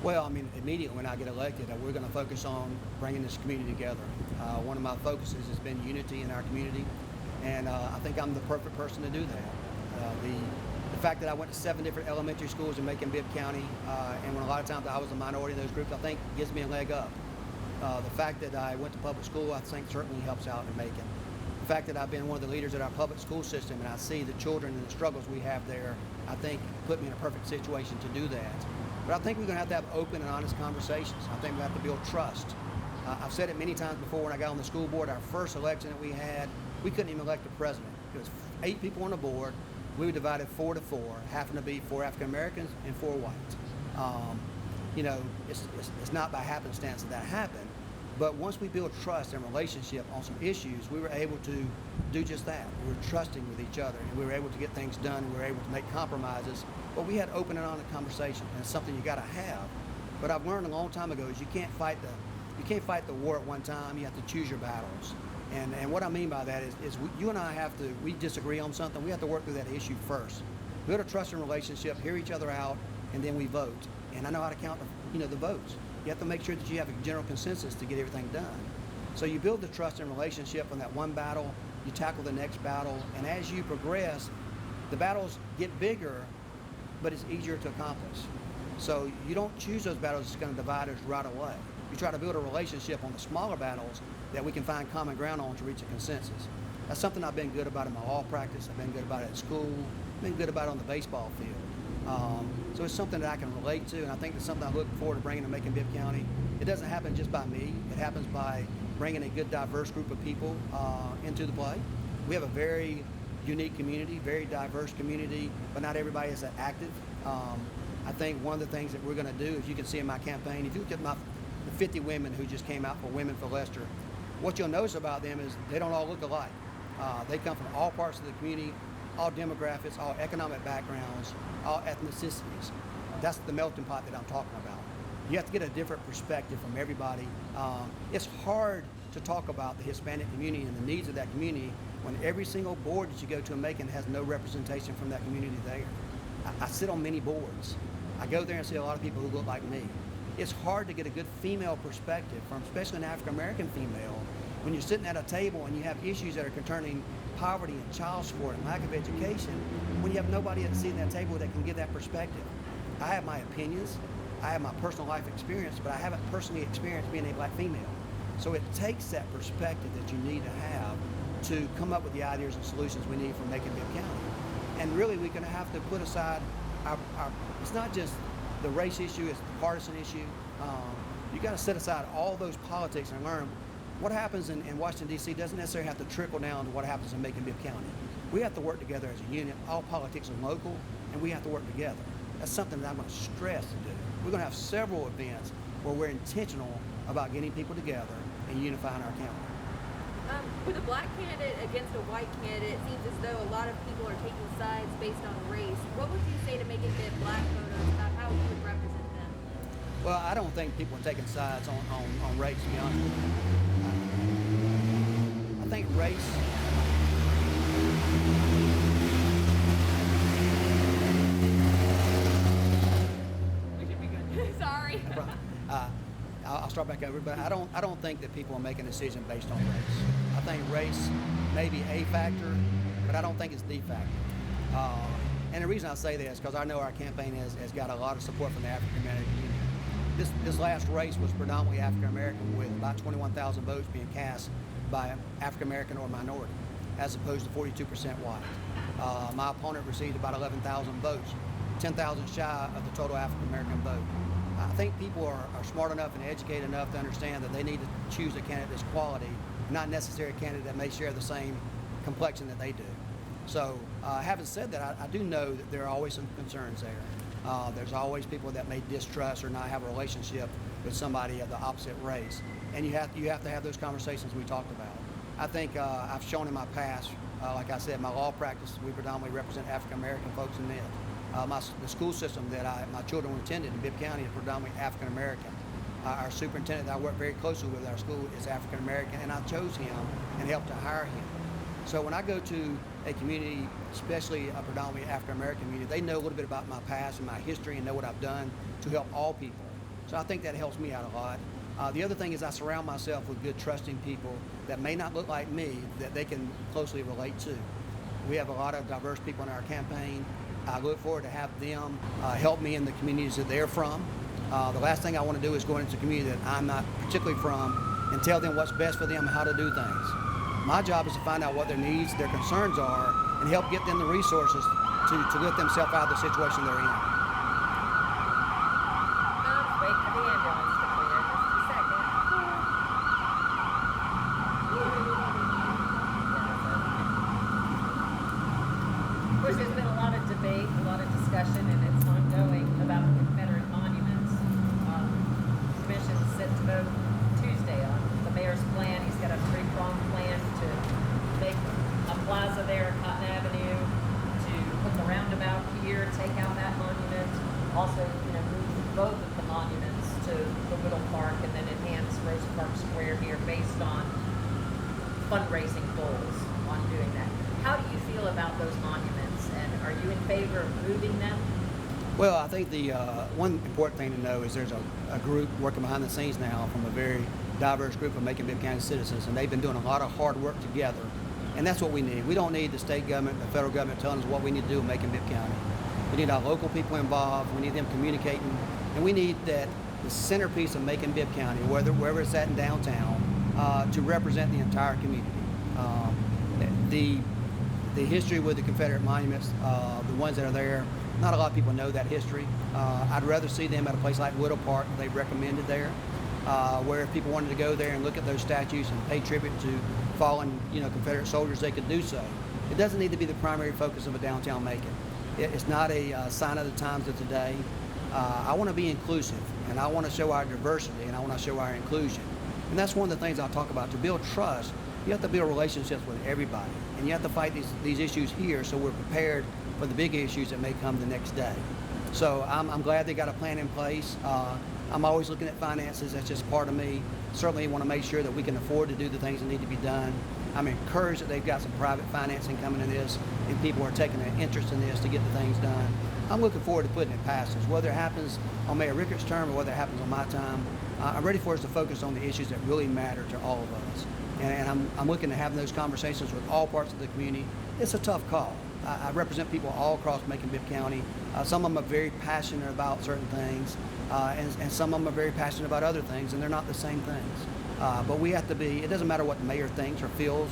Well, I mean, immediately when I get elected, we're going to focus on bringing this community together. One of my focuses has been unity in our community, and I think I'm the perfect person to do that. The fact that I went to 7 different elementary schools in Macon, Bibb County, and when a lot of times I was a minority in those groups, I think gives me a leg up. The fact that I went to public school, I think certainly helps out in Macon. The fact that I've been one of the leaders at our public school system and I see the children and the struggles we have there, I think put me in a perfect situation to do that. But I think we're going to have open and honest conversations. I think we have to build trust. I've said it many times before when I got on the school board. Our first election that we had, we couldn't even elect a president. It was 8 people on the board. We were divided 4-4, happened to be 4 African Americans and 4 whites. You know, it's not by happenstance that happened. But once we build trust and relationship on some issues, we were able to do just that. We were trusting with each other, and we were able to get things done, and we were able to make compromises. But we had open and honest conversation, and it's something you got to have. But I've learned a long time ago is you can't fight the war at one time. You have to choose your battles. And what I mean by that is you and I we disagree on something, we have to work through that issue first. Build a trusting relationship, hear each other out, and then we vote. And I know how to count the votes. You have to make sure that you have a general consensus to get everything done. So you build the trust and relationship on that one battle, you tackle the next battle, and as you progress, the battles get bigger, but it's easier to accomplish. So you don't choose those battles that's going to divide us right away. You try to build a relationship on the smaller battles that we can find common ground on to reach a consensus. That's something I've been good about in my law practice. I've been good about it at school. I've been good about it on the baseball field. So it's something that I can relate to, and I think it's something I look forward to bringing to Macon Bibb County. It doesn't happen just by me. It happens by bringing a good, diverse group of people into the play. We have a very unique community, very diverse community, but not everybody is that active. I think one of the things that we're going to do, as you can see in my campaign, if you look at the 50 women who just came out for Women for Leicester, what you'll notice about them is they don't all look alike. They come from all parts of the community, all demographics, all economic backgrounds, all ethnicities. That's the melting pot that I'm talking about. You have to get a different perspective from everybody. It's hard to talk about the Hispanic community and the needs of that community when every single board that you go to in Macon has no representation from that community there. I sit on many boards. I go there and see a lot of people who look like me. It's hard to get a good female perspective from, especially an African American female, when you're sitting at a table and you have issues that are concerning poverty and child support and lack of education, when you have nobody at the seat at that table that can give that perspective. I have my opinions, I have my personal life experience, but I haven't personally experienced being a black female. So it takes that perspective that you need to have to come up with the ideas and solutions we need for Macon Bibb County. And really we're going to have to put aside it's not just the race issue, it's the partisan issue. You got to set aside all those politics and learn what happens in Washington, D.C. doesn't necessarily have to trickle down to what happens in Macon Bibb County. We have to work together as a unit. All politics are local, and we have to work together. That's something that I'm going to stress to do. We're going to have several events where we're intentional about getting people together and unifying our county. With a black candidate against a white candidate, it seems as though a lot of people are taking sides based on race. What would you say to Macon Bibb black voters about how you would represent them? Well, I don't think people are taking sides on race, to be honest with you. I think race... We should be good. Sorry. I'll start back over, but I don't think that people are making a decision based on race. I think race may be a factor, but I don't think it's the factor. And the reason I say that is because I know our campaign has got a lot of support from the African American community. This last race was predominantly African American, with about 21,000 votes being cast by African American or minority, as opposed to 42% white. My opponent received about 11,000 votes, 10,000 shy of the total African American vote. I think people are smart enough and educated enough to understand that they need to choose a candidate that's quality, not necessarily a candidate that may share the same complexion that they do. So having said that, I do know that there are always some concerns there. There's always people that may distrust or not have a relationship with somebody of the opposite race. And you have to have those conversations we talked about. I think I've shown in my past, like I said, my law practice, we predominantly represent African American folks in it. The school system that my children attended in Bibb County is predominantly African American. Our superintendent that I work very closely with at our school is African American, and I chose him and helped to hire him. So when I go to a community, especially a predominantly African American community, they know a little bit about my past and my history and know what I've done to help all people. So I think that helps me out a lot. The other thing is I surround myself with good, trusting people that may not look like me, that they can closely relate to. We have a lot of diverse people in our campaign. I look forward to have them help me in the communities that they're from. The last thing I want to do is go into a community that I'm not particularly from and tell them what's best for them and how to do things. My job is to find out what their needs, their concerns are, and help get them the resources to lift themselves out of the situation they're in. Wait for the ambulance to clear just a second. Of course, there's been a lot of debate, a lot of discussion, and it's ongoing about the Confederate monuments. The commission is set to vote Tuesday on the mayor's plan. He's got a three-pronged plan to make a plaza there at Cotton Avenue, to put the roundabout here, take out that monument, also, move both of the monuments to the Whittle Park, and then enhance Rose Park Square here based on fundraising goals on doing that. How do you feel about those monuments, and are you in favor of moving them? Well, I think the one important thing to know is there's a group working behind the scenes now from a very diverse group of Macon Bibb County citizens, and they've been doing a lot of hard work together. And that's what we need. We don't need the state government, the federal government telling us what we need to do in Macon Bibb County. We need our local people involved. We need them communicating, and we need that the centerpiece of Macon Bibb County, wherever it's at in downtown, to represent the entire community. The history with the Confederate monuments, the ones that are there, not a lot of people know that history. I'd rather see them at a place like Whittle Park, they've recommended there, where if people wanted to go there and look at those statues and pay tribute to fallen, Confederate soldiers, they could do so. It doesn't need to be the primary focus of a downtown Macon. It's not a sign of the times of today. I want to be inclusive, and I want to show our diversity, and I want to show our inclusion. And that's one of the things I'll talk about. To build trust, you have to build relationships with everybody, and you have to fight these issues here so we're prepared for the big issues that may come the next day. So I'm glad they got a plan in place. I'm always looking at finances. That's just part of me. Certainly want to make sure that we can afford to do the things that need to be done. I'm encouraged that they've got some private financing coming in this, and people are taking an interest in this to get the things done. I'm looking forward to putting it past us, whether it happens on Mayor Rickard's term or whether it happens on my time. I'm ready for us to focus on the issues that really matter to all of us. And I'm looking to have those conversations with all parts of the community. It's a tough call. I represent people all across Macon Bibb County. Some of them are very passionate about certain things, and some of them are very passionate about other things, and they're not the same things. But we have to be, it doesn't matter what the mayor thinks or feels,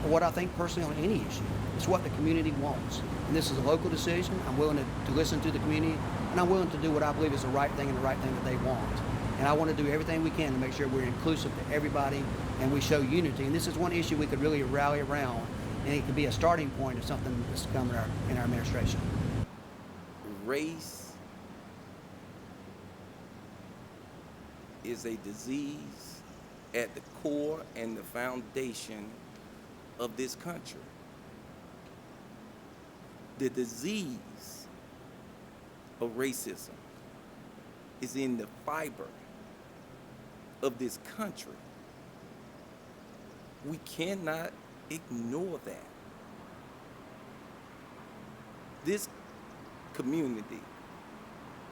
or what I think personally on any issue. It's what the community wants. And this is a local decision. I'm willing to listen to the community, and I'm willing to do what I believe is the right thing and the right thing that they want. And I want to do everything we can to make sure we're inclusive to everybody and we show unity. And this is one issue we could really rally around, and it could be a starting point of something that's coming in our administration. Race is a disease at the core and the foundation of this country. The disease of racism is in the fiber of this country. We cannot ignore that. This community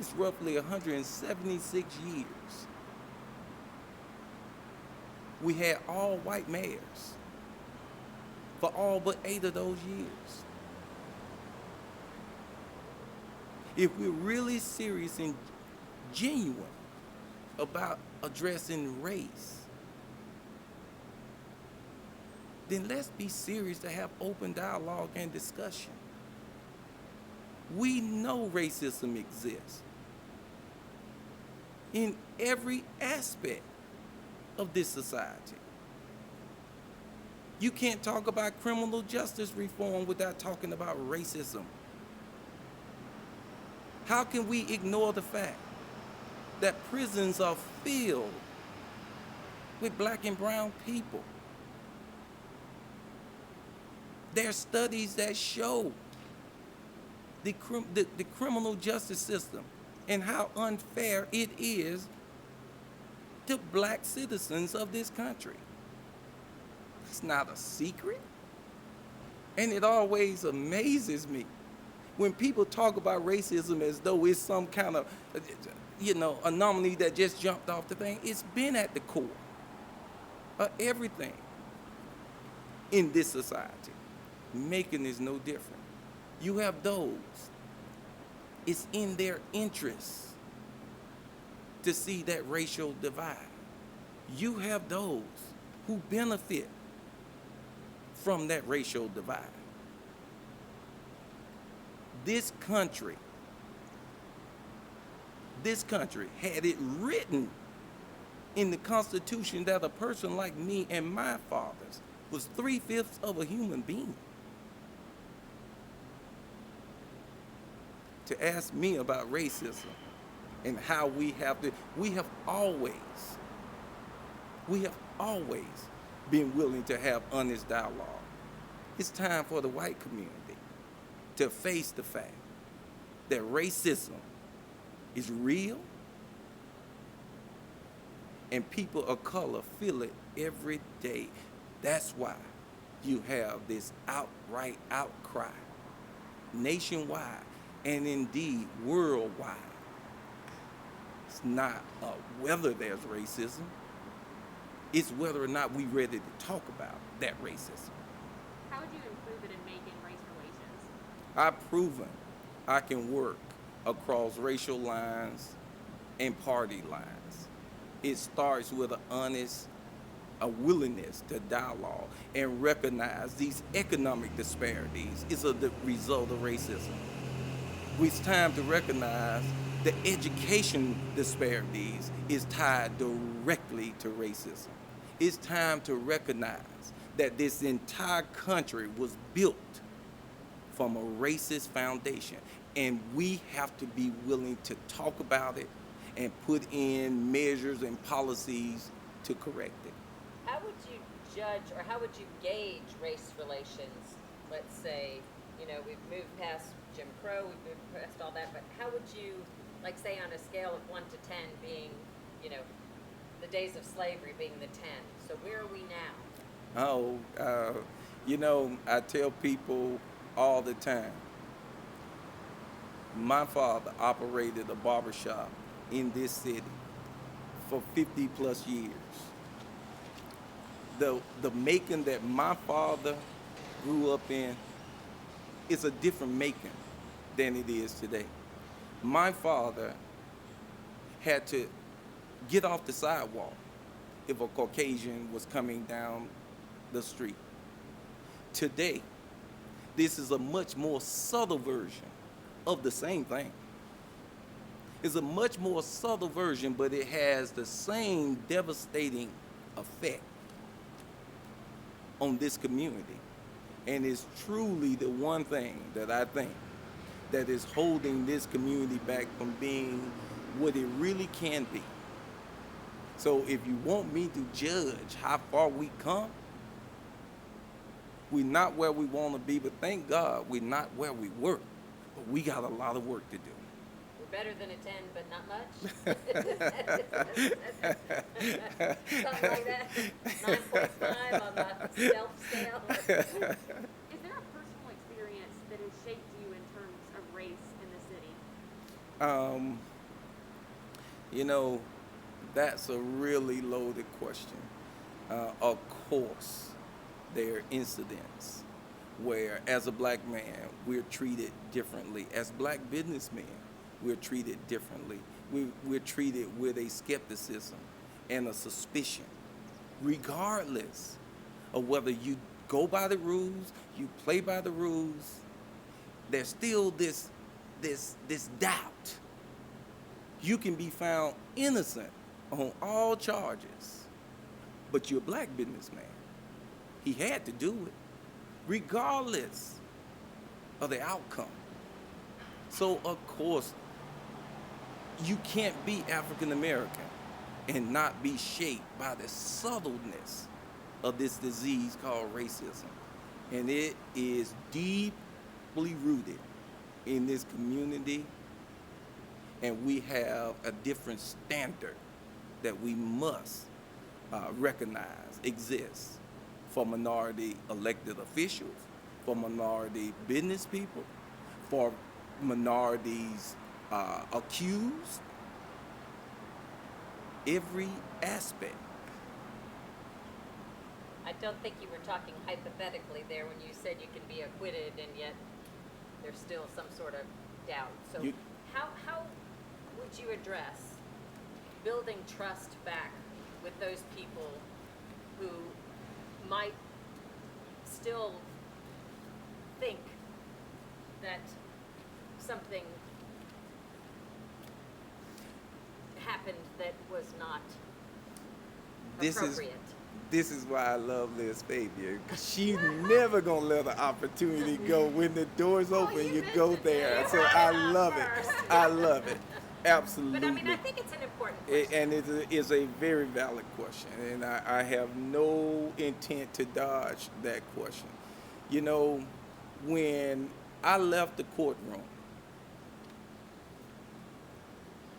is roughly 176 years. We had all white mayors for all but 8 of those years. If we're really serious and genuine about addressing race, then let's be serious to have open dialogue and discussion. We know racism exists in every aspect of this society. You can't talk about criminal justice reform without talking about racism. How can we ignore the fact that prisons are filled with black and brown people? There are studies that show the criminal justice system and how unfair it is to black citizens of this country. It's not a secret. And it always amazes me when people talk about racism as though it's some kind of, a nominee that just jumped off the thing. It's been at the core of everything in this society. Macon is no different. You have those, it's in their interest to see that racial divide. You have those who benefit from that racial divide. This country had it written in the Constitution that a person like me and my fathers was 3/5 of a human being. To ask me about racism and how we have always been willing to have honest dialogue. It's time for the white community to face the fact that racism is real and people of color feel it every day. That's why you have this outright outcry nationwide and indeed worldwide. It's not whether there's racism, it's whether or not we're ready to talk about that racism. How would you improve it in Macon race relations? I've proven I can work across racial lines and party lines. It starts with a willingness to dialogue and recognize these economic disparities is the result of racism. It's time to recognize the education disparities is tied directly to racism. It's time to recognize that this entire country was built from a racist foundation, and we have to be willing to talk about it and put in measures and policies to correct it. How would you judge or how would you gauge race relations? Let's say, we've moved past Jim Crow, we've moved past all that, but how would you, like, say on a scale of 1 to 10 being, the days of slavery being the 10. So where are we now? I tell people all the time, my father operated a barbershop in this city for 50 plus years. The Macon that my father grew up in is a different Macon than it is today. My father had to get off the sidewalk if a Caucasian was coming down the street. Today, this is a much more subtle version of the same thing. It's a much more subtle version, but it has the same devastating effect on this community. And it's truly the one thing that I think that is holding this community back from being what it really can be. So if you want me to judge how far we come, we're not where we want to be, but thank God we're not where we were. But we got a lot of work to do. We're better than a 10, but not much. Something like that. 9.5 on the stealth scale. Is there a personal experience that has shaped you in terms of race in the city? That's a really loaded question. Of course, there are incidents where, as a black man, we're treated differently. As black businessmen, we're treated differently. We're treated with a skepticism and a suspicion, regardless of whether you go by the rules, you play by the rules. There's still this doubt. You can be found innocent on all charges, but you're a black businessman. He had to do it, regardless of the outcome. So, of course, you can't be African American and not be shaped by the subtleness of this disease called racism. And it is deeply rooted in this community, and we have a different standard that we must recognize exists for minority elected officials, for minority business people, for minorities accused, every aspect. I don't think you were talking hypothetically there when you said you can be acquitted and yet there's still some sort of doubt. So how would you address building trust back with those people who might still think that something happened that was not appropriate? This is why I love Liz Fabian, because she's never gonna let an opportunity go. When the door's open, you go there. So I love it. I love it. Absolutely. But I mean, I think it's an important question. And it is a very valid question, and I have no intent to dodge that question. You know, when I left the courtroom,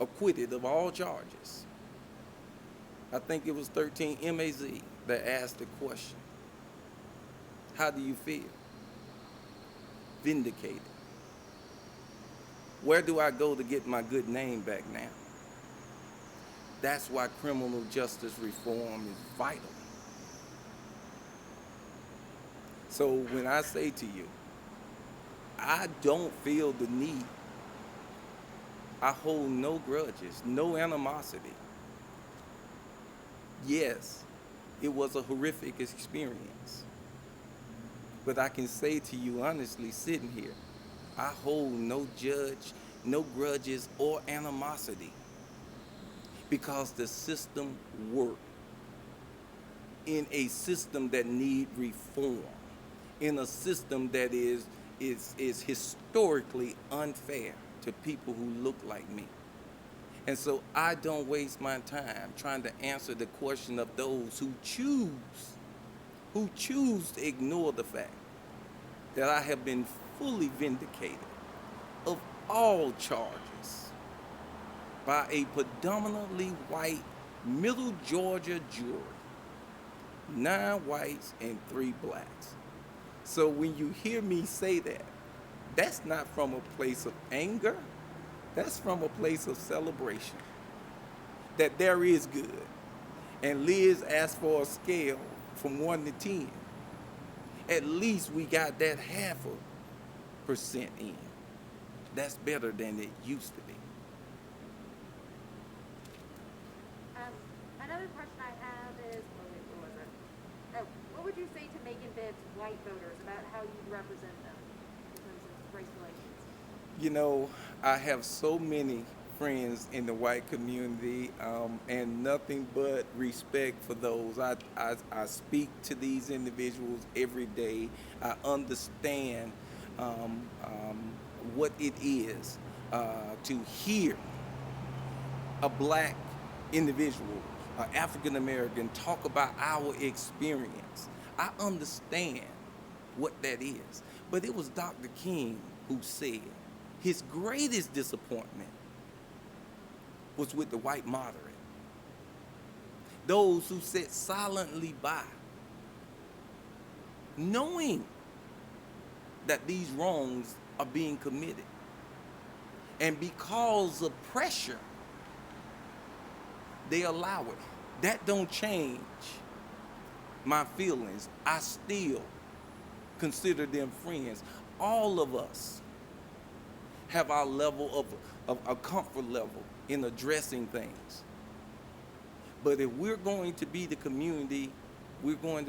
acquitted of all charges, I think it was 13 MAZ that asked the question, how do you feel? Vindicated. Where do I go to get my good name back now? That's why criminal justice reform is vital. So when I say to you, I don't feel the need. I hold no grudges, no animosity. Yes, it was a horrific experience. But I can say to you honestly, sitting here, I hold no grudges or animosity, because the system worked. In a system that need reform, in a system that is historically unfair to people who look like me. And so I don't waste my time trying to answer the question of those who choose to ignore the fact that I have been fully vindicated of all charges by a predominantly white Middle Georgia jury, 9 whites and 3 blacks. So when you hear me say that, that's not from a place of anger. That's from a place of celebration, that there is good. And Liz asked for a scale from 1 to 10. At least we got that 0.5% in. That's better than it used to be. Another question I have is, what was it? Oh, what would you say to Macon Bibb's white voters about how you represent them in terms of race relations? You know, I have so many friends in the white community, and nothing but respect for those. I speak to these individuals every day. I understand what it is to hear a black individual, an African American, talk about our experience. I understand what that is. But it was Dr. King who said his greatest disappointment was with the white moderate. Those who sat silently by, knowing that these wrongs are being committed. And because of pressure, they allow it. That don't change my feelings. I still consider them friends. All of us have our level of a comfort level in addressing things. But if we're going to be the community we're going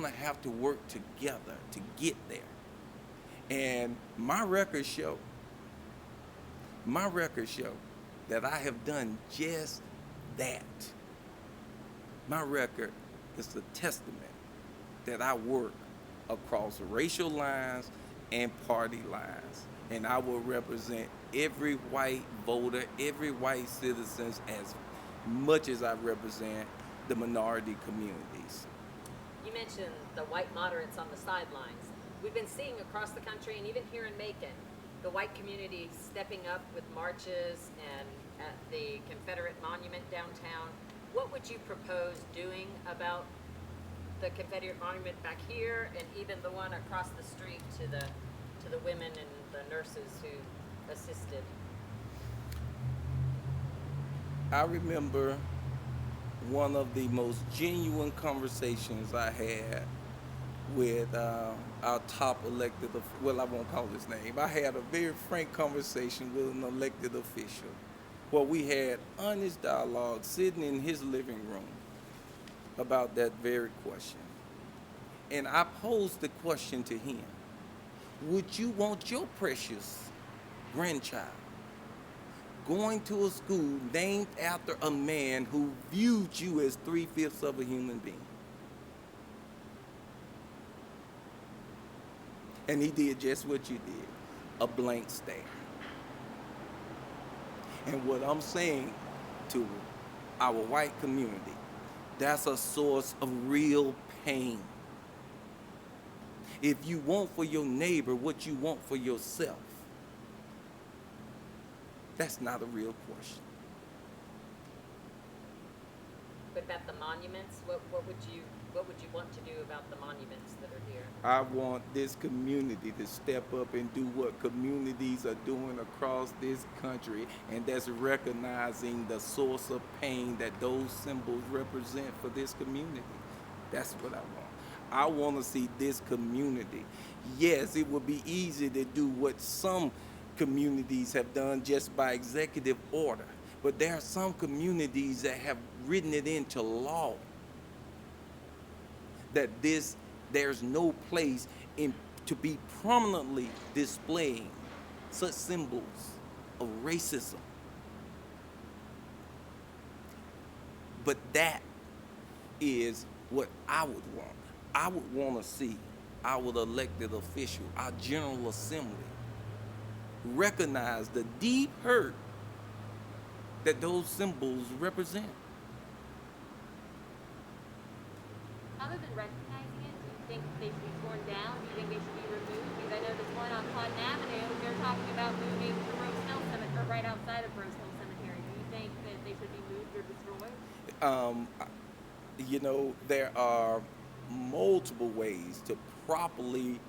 to have to work together to get there. And my records show that I have done just that. My record is a testament that I work across racial lines and party lines. And I will represent every white voter, every white citizen as much as I represent the minority communities. You mentioned the white moderates on the sidelines. We've been seeing across the country and even here in Macon, the white community stepping up with marches and at the Confederate monument downtown. What would you propose doing about the Confederate monument back here and even the one across the street to the women and the nurses who assisted? I remember one of the most genuine conversations I had with our top elected, well, I won't call his name. I had a very frank conversation with an elected official where we had honest dialogue sitting in his living room about that very question. And I posed the question to him: would you want your precious grandchild going to a school named after a man who viewed you as 3/5 of a human being? And he did just what you did, a blank stare. And what I'm saying to our white community, that's a source of real pain. If you want for your neighbor what you want for yourself, that's not a real question. But about the monuments, what would you want to do about the monuments that are here? I want this community to step up and do what communities are doing across this country, and that's recognizing the source of pain that those symbols represent for this community. That's what I want. I want to see this community. Yes, it would be easy to do what some communities have done just by executive order, but there are some communities that have written it into law that there's no place to be prominently displaying such symbols of racism. But that is what I would want. I would want to see our elected official, our General Assembly, recognize the deep hurt that those symbols represent. Other than recognizing it, do you think they should be torn down? Do you think they should be removed? Because I know there's one on Cotton Avenue. They're talking about moving to Rose Hill Cemetery, or right outside of Rose Hill Cemetery. Do you think that they should be moved or destroyed? You know, there are multiple ways to properly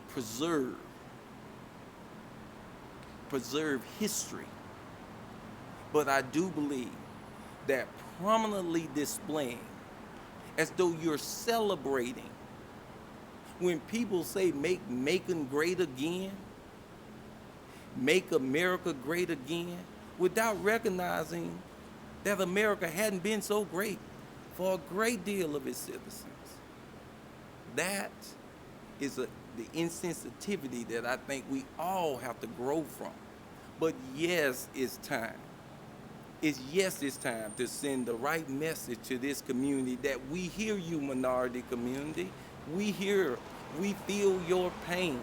preserve history. But I do believe that prominently displaying, as though you're celebrating, when people say make Macon great again, make America great again, without recognizing that America hadn't been so great for a great deal of its citizens. That is the insensitivity that I think we all have to grow from. But yes, it's time. It's time to send the right message to this community that we hear you, minority community. We feel your pain.